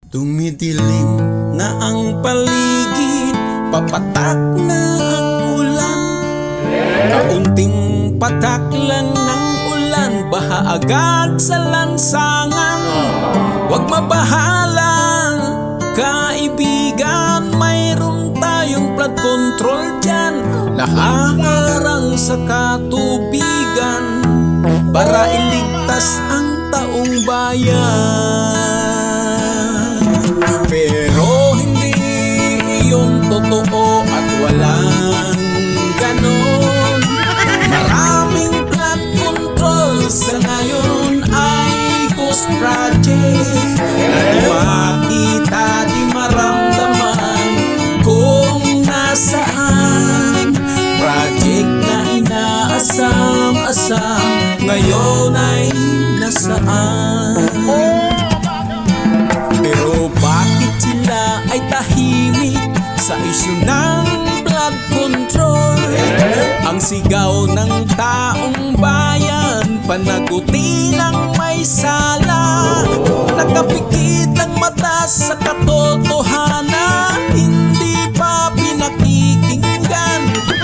Dumidilim na ang paligid, papatak na ang ulan. Kaunting patak lang ng ulan, baha agad sa lansangan. Huwag mabahala, kaibigan, mayroon tayong flood control dyan. Nakaharang sa katubigan para iligtas ang taong bayan. Pero hindi iyon totoo at walang ganon. Maraming flood control sa ngayon ay ghost project na di makita, di maramdaman kung nasaan. Project na inaasam-asam ngayon ay nasaan. Pero bakit sila ay tahimik sa isyu ng flood control? Ang sigaw ng taong bayan, panagutin ang may sala. Nakapikit ang mata sa katotohanan, hindi pa pinakikinggan,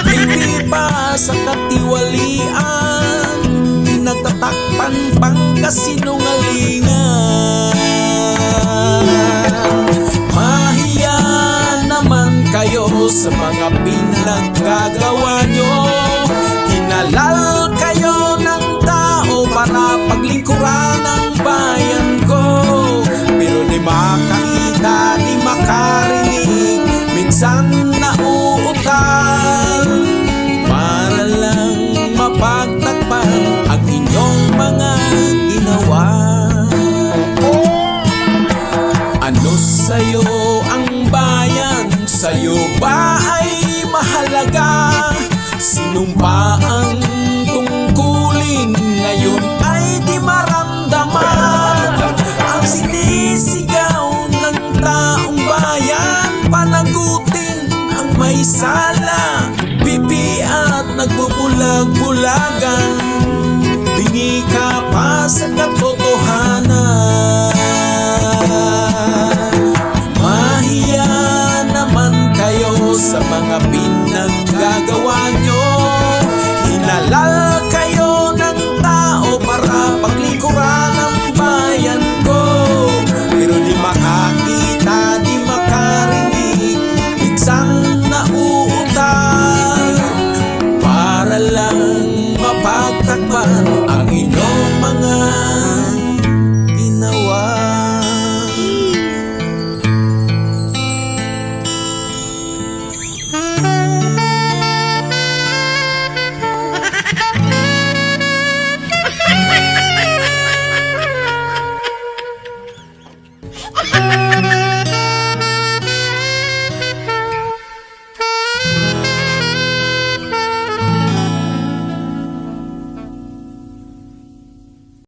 hindi pa sa katiwalian, pinagtatakpan pang kasinungalingan. Mahiya naman kayo sa mga pinaggagawa nyo. Hinalal kayo ng tao para paglingkuran ang bayan ko. Pero di makakita, di makarinig, minsan nauutal para lang mapagtakpan ang inyong mga ginawa. Ano sa'yo ang bayan? Sa'yo ba ay mahalaga? Sinumpa ang tungkulin, ngayon ay di maramdaman. Ang sinisigaw ng taong bayan, panagutin ang may sala, pipi at nagbubulag-bulagan.